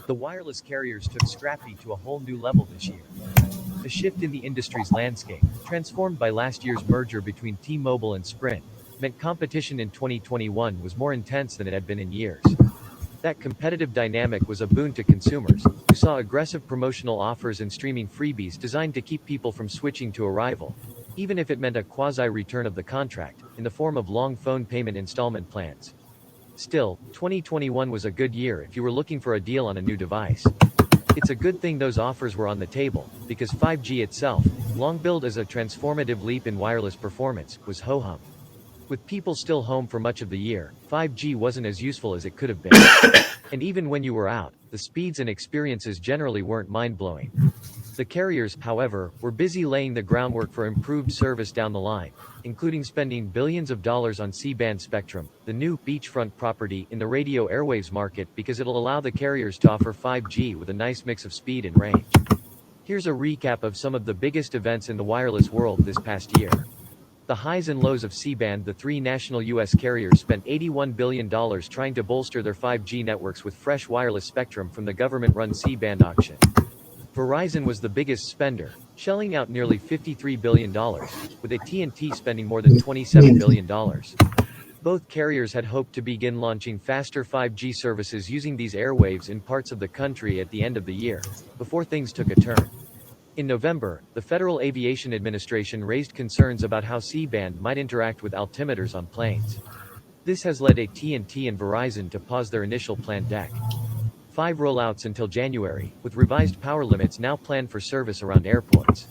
The wireless carriers took Scrappy to a whole new level this year. The shift in the industry's landscape, transformed by last year's merger between T-Mobile and Sprint, meant competition in 2021 was more intense than it had been in years. That competitive dynamic was a boon to consumers, who saw aggressive promotional offers and streaming freebies designed to keep people from switching to a rival, even if it meant a quasi-return of the contract, in the form of long phone payment installment plans. Still, 2021 was a good year if you were looking for a deal on a new device. It's a good thing those offers were on the table, because 5G itself, long billed as a transformative leap in wireless performance, was ho-hum. With people still home for much of the year, 5G wasn't as useful as it could have been. And even when you were out, the speeds and experiences generally weren't mind-blowing. The carriers, however, were busy laying the groundwork for improved service down the line, including spending billions of dollars on C-band spectrum, the new beachfront property in the radio airwaves market, because it'll allow the carriers to offer 5G with a nice mix of speed and range. Here's a recap of some of the biggest events in the wireless world this past year. The highs and lows of C-band. The three national U.S. carriers spent $81 billion trying to bolster their 5G networks with fresh wireless spectrum from the government-run C-band auction. Verizon was the biggest spender, shelling out nearly $53 billion, with AT&T spending more than $27 billion. Both carriers had hoped to begin launching faster 5G services using these airwaves in parts of the country at the end of the year, before things took a turn. In November, the Federal Aviation Administration raised concerns about how C-band might interact with altimeters on planes. This has led AT&T and Verizon to pause their initial planned DEC 5 rollouts until January, with revised power limits now planned for service around airports.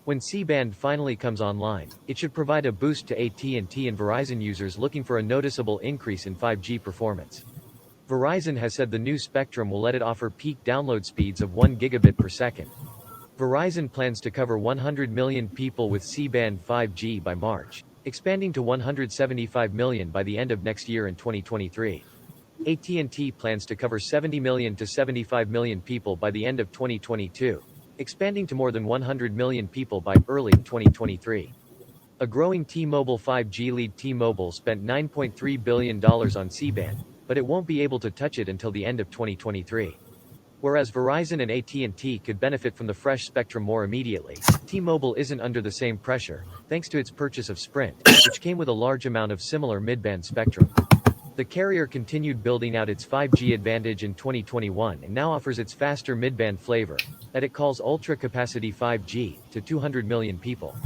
When C-band finally comes online, it should provide a boost to AT&T and Verizon users looking for a noticeable increase in 5G performance. Verizon has said the new spectrum will let it offer peak download speeds of 1 gigabit per second. Verizon plans to cover 100 million people with C-band 5G by March, expanding to 175 million by the end of next year in 2023. AT&T plans to cover 70 million to 75 million people by the end of 2022, expanding to more than 100 million people by early 2023. A growing T-Mobile 5G lead. T-Mobile spent $9.3 billion on C-band, but it won't be able to touch it until the end of 2023. Whereas Verizon and AT&T could benefit from the fresh spectrum more immediately, T-Mobile isn't under the same pressure, thanks to its purchase of Sprint, which came with a large amount of similar mid-band spectrum. The carrier continued building out its 5G advantage in 2021 and now offers its faster mid-band flavor, that it calls Ultra Capacity 5G, to 200 million people.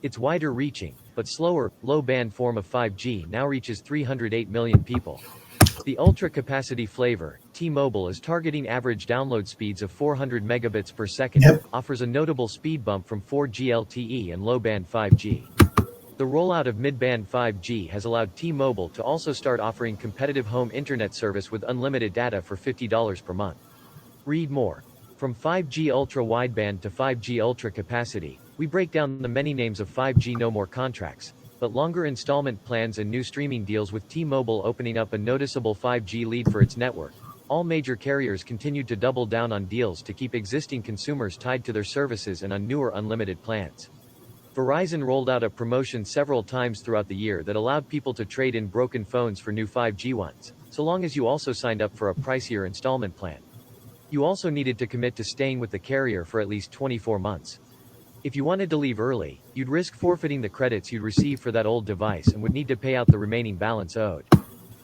Its wider-reaching, but slower, low-band form of 5G now reaches 308 million people. The Ultra Capacity flavor, T-Mobile is targeting average download speeds of 400 megabits per second, offers a notable speed bump from 4G LTE and low-band 5G. The rollout of mid-band 5G has allowed T-Mobile to also start offering competitive home internet service with unlimited data for $50 per month. Read more. From 5G Ultra Wideband to 5G Ultra Capacity, we break down the many names of 5G no more contracts, but longer installment plans and new streaming deals, with T-Mobile opening up a noticeable 5G lead for its network. All major carriers continued to double down on deals to keep existing consumers tied to their services and on newer unlimited plans. Verizon rolled out a promotion several times throughout the year that allowed people to trade in broken phones for new 5G ones, so long as you also signed up for a pricier installment plan. You also needed to commit to staying with the carrier for at least 24 months. If you wanted to leave early, you'd risk forfeiting the credits you'd receive for that old device and would need to pay out the remaining balance owed.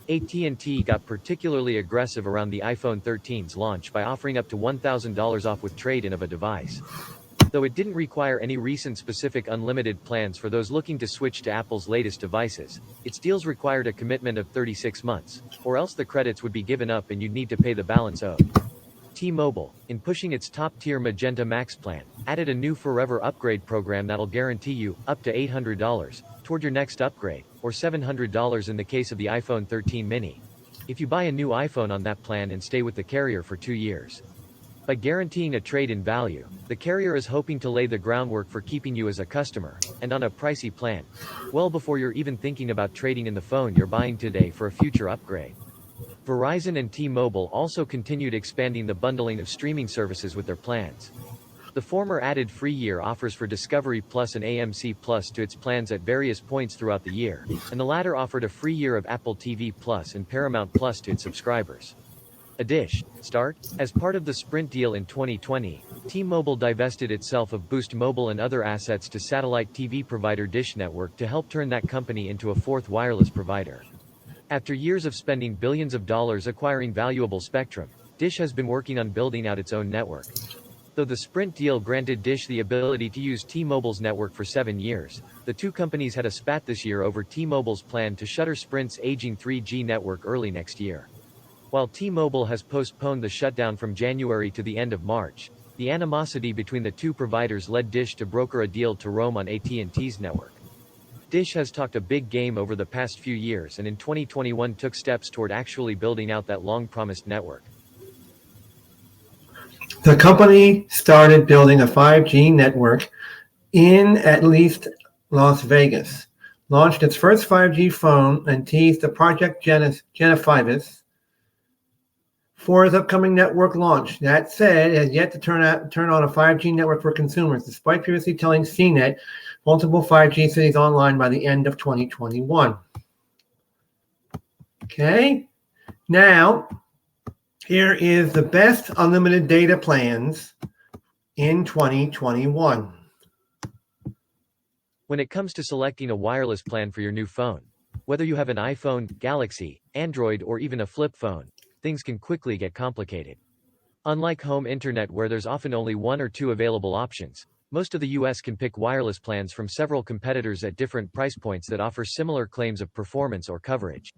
AT&T got particularly aggressive around the iPhone 13's launch by offering up to $1,000 off with trade-in of a device. Though it didn't require any recent specific unlimited plans for those looking to switch to Apple's latest devices, its deals required a commitment of 36 months, or else the credits would be given up and you'd need to pay the balance owed. T-Mobile, in pushing its top-tier Magenta Max plan, added a new Forever upgrade program that'll guarantee you up to $800 toward your next upgrade, or $700 in the case of the iPhone 13 mini, if you buy a new iPhone on that plan and stay with the carrier for 2 years. By guaranteeing a trade-in value, the carrier is hoping to lay the groundwork for keeping you as a customer, and on a pricey plan, well before you're even thinking about trading in the phone you're buying today for a future upgrade. Verizon and T-Mobile also continued expanding the bundling of streaming services with their plans. The former added free year offers for Discovery Plus and AMC Plus to its plans at various points throughout the year, and the latter offered a free year of Apple TV Plus and Paramount Plus to its subscribers. A Dish start. As part of the Sprint deal in 2020, T-Mobile divested itself of Boost Mobile and other assets to satellite TV provider Dish Network to help turn that company into a fourth wireless provider. After years of spending billions of dollars acquiring valuable spectrum, Dish has been working on building out its own network. Though the Sprint deal granted Dish the ability to use T-Mobile's network for 7 years, the two companies had a spat this year over T-Mobile's plan to shutter Sprint's aging 3G network early next year. While T-Mobile has postponed the shutdown from January to the end of March, the animosity between the two providers led Dish to broker a deal to roam on AT&T's network. Dish has talked a big game over the past few years and in 2021 took steps toward actually building out that long-promised network. The company started building a 5G network in at least Las Vegas, launched its first 5G phone, and teased the Project Genesis for its upcoming network launch. That said, it has yet to turn on a 5G network for consumers, despite previously telling Cnet multiple 5G cities online by the end of 2021. Okay, now here is the best unlimited data plans in 2021. When it comes to selecting a wireless plan for your new phone, whether you have an iPhone, Galaxy, Android, or even a flip phone, things can quickly get complicated. Unlike home internet where there's often only one or two available options, most of the US can pick wireless plans from several competitors at different price points that offer similar claims of performance or coverage.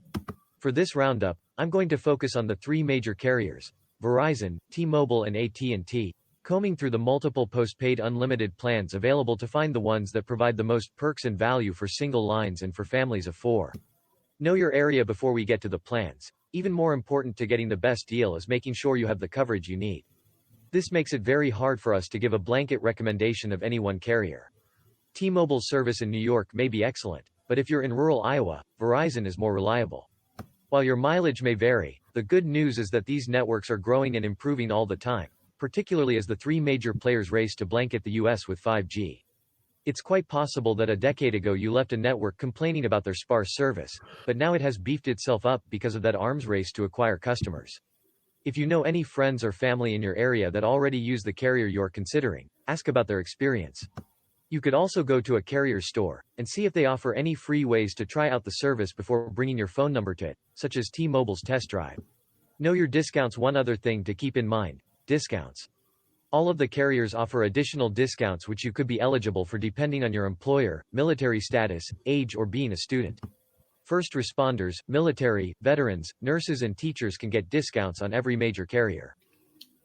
For this roundup, I'm going to focus on the three major carriers, Verizon, T-Mobile and AT&T, combing through the multiple postpaid unlimited plans available to find the ones that provide the most perks and value for single lines and for families of four. Know your area before we get to the plans. Even more important to getting the best deal is making sure you have the coverage you need. This makes it very hard for us to give a blanket recommendation of any one carrier. T-Mobile's service in New York may be excellent, but if you're in rural Iowa, Verizon is more reliable. While your mileage may vary, the good news is that these networks are growing and improving all the time, particularly as the three major players race to blanket the US with 5G. It's quite possible that a decade ago you left a network complaining about their sparse service, but now it has beefed itself up because of that arms race to acquire customers. If you know any friends or family in your area that already use the carrier you're considering, ask about their experience. You could also go to a carrier store and see if they offer any free ways to try out the service before bringing your phone number to it, such as T-Mobile's test drive. Know your discounts. One other thing to keep in mind, discounts. All of the carriers offer additional discounts which you could be eligible for depending on your employer, military status, age, or being a student. First responders, military, veterans, nurses and teachers can get discounts on every major carrier.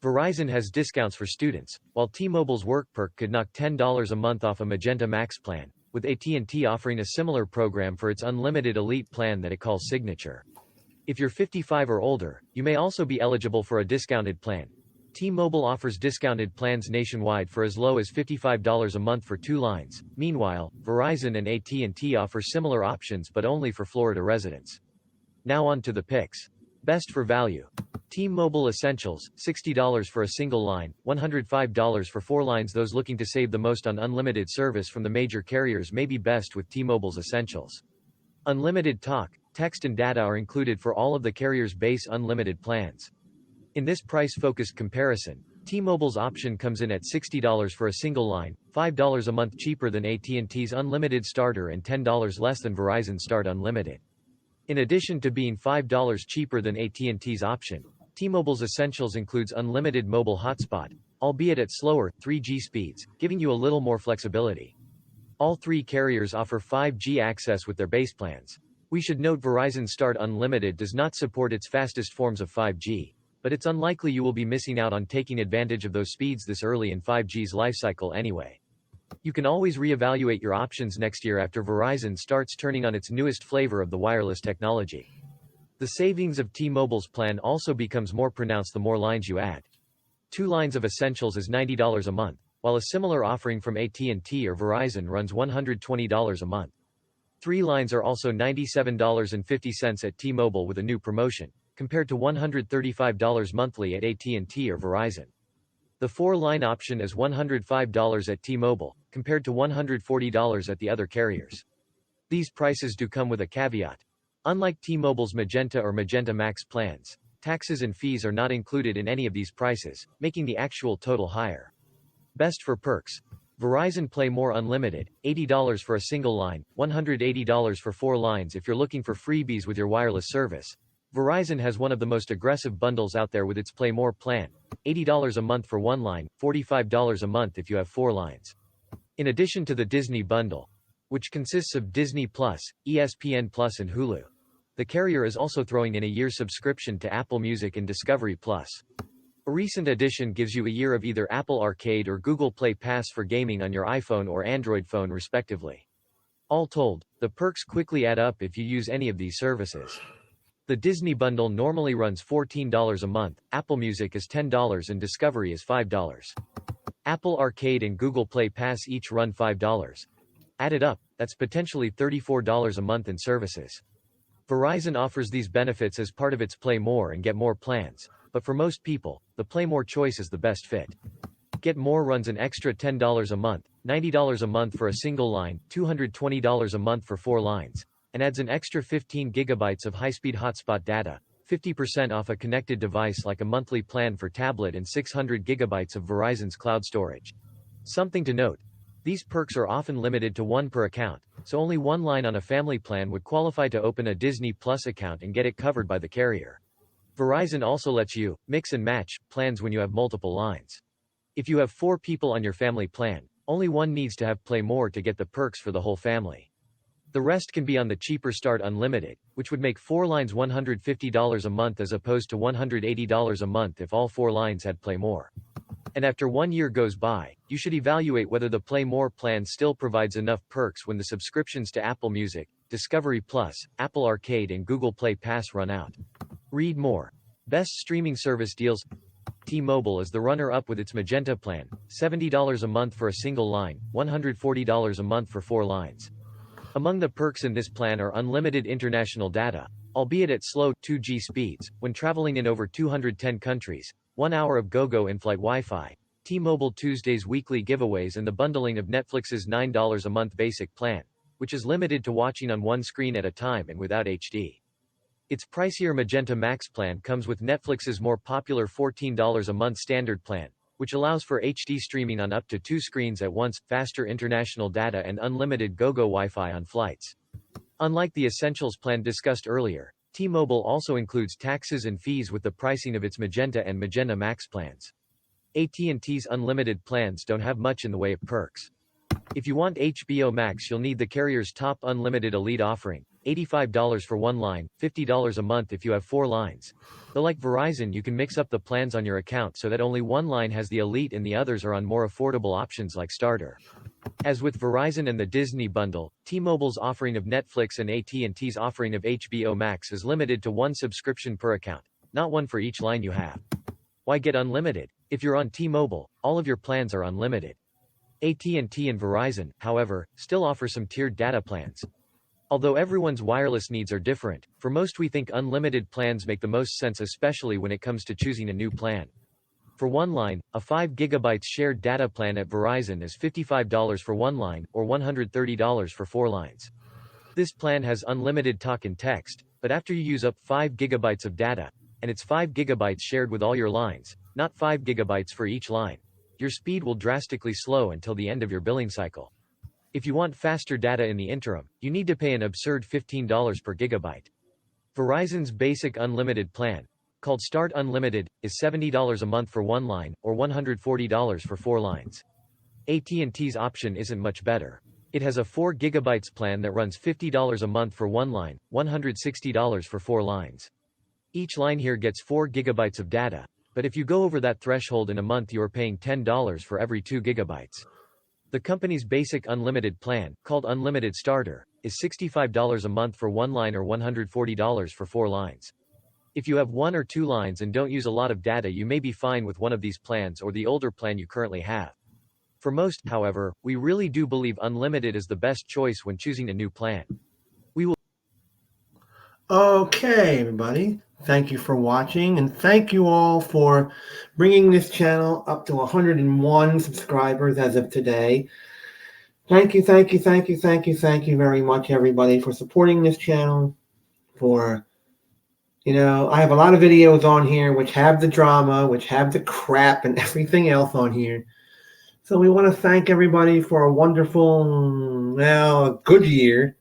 Verizon has discounts for students, while T-Mobile's Work Perk could knock $10 a month off a Magenta Max plan, with AT&T offering a similar program for its unlimited elite plan that it calls Signature. If you're 55 or older, you may also be eligible for a discounted plan. T-Mobile offers discounted plans nationwide for as low as $55 a month for 2 lines. Meanwhile, Verizon and AT&T offer similar options but only for Florida residents. Now on to the picks. Best for value. T-Mobile Essentials, $60 for a single line, $105 for 4 lines. Those looking to save the most on unlimited service from the major carriers may be best with T-Mobile's Essentials. Unlimited talk, text and data are included for all of the carriers' base unlimited plans. In this price-focused comparison, T-Mobile's option comes in at $60 for a single line, $5 a month cheaper than AT&T's Unlimited Starter and $10 less than Verizon's Start Unlimited. In addition to being $5 cheaper than AT&T's option, T-Mobile's Essentials includes unlimited mobile hotspot, albeit at slower, 3G speeds, giving you a little more flexibility. All three carriers offer 5G access with their base plans. We should note Verizon's Start Unlimited does not support its fastest forms of 5G. But it's unlikely you will be missing out on taking advantage of those speeds this early in 5G's lifecycle anyway. You can always reevaluate your options next year after Verizon starts turning on its newest flavor of the wireless technology. The savings of T-Mobile's plan also becomes more pronounced the more lines you add. 2 lines of Essentials is $90 a month, while a similar offering from AT&T or Verizon runs $120 a month. 3 lines are also $97.50 at T-Mobile with a new promotion, compared to $135 monthly at AT&T or Verizon. The 4-line option is $105 at T-Mobile, compared to $140 at the other carriers. These prices do come with a caveat. Unlike T-Mobile's Magenta or Magenta Max plans, taxes and fees are not included in any of these prices, making the actual total higher. Best for perks. Verizon Play More Unlimited, $80 for a single line, $180 for 4 lines if you're looking for freebies with your wireless service. Verizon has one of the most aggressive bundles out there with its Play More plan. $80 a month for 1 line, $45 a month if you have 4 lines. In addition to the Disney bundle, which consists of Disney Plus, ESPN Plus and Hulu. The carrier is also throwing in a year's subscription to Apple Music and Discovery Plus. A recent addition gives you a year of either Apple Arcade or Google Play Pass for gaming on your iPhone or Android phone respectively. All told, the perks quickly add up if you use any of these services. The Disney bundle normally runs $14 a month, Apple Music is $10 and Discovery is $5. Apple Arcade and Google Play Pass each run $5. Added up, that's potentially $34 a month in services. Verizon offers these benefits as part of its Play More and Get More plans, but for most people, the Play More choice is the best fit. Get More runs an extra $10 a month, $90 a month for a single line, $220 a month for 4 lines, and adds an extra 15 gigabytes of high-speed hotspot data, 50% off a connected device like a monthly plan for tablet and 600 gigabytes of Verizon's cloud storage. Something to note. These perks are often limited to 1 per account, so only 1 line on a family plan would qualify to open a Disney Plus account and get it covered by the carrier. Verizon also lets you mix and match plans when you have multiple lines. If you have 4 people on your family plan, only one needs to have Play More to get the perks for the whole family. The rest can be on the cheaper Start Unlimited, which would make 4 lines $150 a month as opposed to $180 a month if all 4 lines had Play More. And after 1 year goes by, you should evaluate whether the Play More plan still provides enough perks when the subscriptions to Apple Music, Discovery Plus, Apple Arcade and Google Play Pass run out. Read more. Best streaming service deals. T-Mobile is the runner-up with its Magenta plan, $70 a month for a single line, $140 a month for 4 lines. Among the perks in this plan are unlimited international data, albeit at slow 2G speeds, when traveling in over 210 countries, 1 hour of GoGo in-flight Wi-Fi, T-Mobile Tuesdays weekly giveaways and the bundling of Netflix's $9 a month basic plan, which is limited to watching on 1 screen at a time and without HD. Its pricier Magenta Max plan comes with Netflix's more popular $14 a month standard plan, which allows for HD streaming on up to 2 screens at once, faster international data and unlimited GoGo Wi-Fi on flights. Unlike the Essentials plan discussed earlier, T-Mobile also includes taxes and fees with the pricing of its Magenta and Magenta Max plans. AT&T's unlimited plans don't have much in the way of perks. If you want HBO Max, you'll need the carrier's top unlimited elite offering, $85 for 1 line, $50 a month if you have 4 lines. Though like Verizon, you can mix up the plans on your account so that only 1 line has the elite and the others are on more affordable options like starter. As with Verizon and the Disney bundle, T-Mobile's offering of Netflix and AT&T's offering of HBO Max is limited to 1 subscription per account, not 1 for each line you have. Why get unlimited? If you're on T-Mobile, all of your plans are unlimited. AT&T and Verizon, however, still offer some tiered data plans. Although everyone's wireless needs are different, for most we think unlimited plans make the most sense, especially when it comes to choosing a new plan. For 1 line, a 5 GB shared data plan at Verizon is $55 for 1 line, or $130 for 4 lines. This plan has unlimited talk and text, but after you use up 5 GB of data, and it's 5 GB shared with all your lines, not 5 GB for each line, your speed will drastically slow until the end of your billing cycle. If you want faster data in the interim, you need to pay an absurd $15 per gigabyte. Verizon's basic unlimited plan, called Start Unlimited, is $70 a month for 1 line, or $140 for 4 lines. AT&T's option isn't much better. It has a 4 GB plan that runs $50 a month for 1 line, $160 for 4 lines. Each line here gets 4 GB of data, but if you go over that threshold in a month you are paying $10 for every 2 GB. The company's basic unlimited plan, called Unlimited Starter, is $65 a month for 1 line or $140 for 4 lines. If you have 1 or 2 lines and don't use a lot of data, you may be fine with one of these plans or the older plan you currently have. For most, however, we really do believe unlimited is the best choice when choosing a new plan. Okay, everybody. Thank you for watching, and thank you all for bringing this channel up to 101 subscribers as of today. Thank you very much, everybody, for supporting this channel, for I have a lot of videos on here which have the drama, which have the crap and everything else on here. So we want to thank everybody for a wonderful, good year.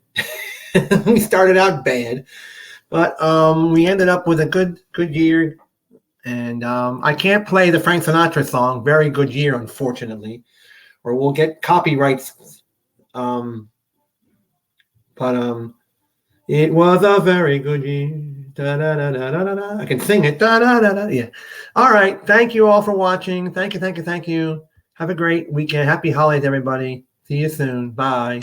We started out bad, but we ended up with a good year. And I can't play the Frank Sinatra song, Very Good Year, unfortunately, or we'll get copyrights. But it was a very good year. Da, da, da, da, da, da. I can sing it. Da, da, da, da. Yeah. All right. Thank you all for watching. Thank you, thank you, thank you. Have a great weekend. Happy holidays, everybody. See you soon. Bye.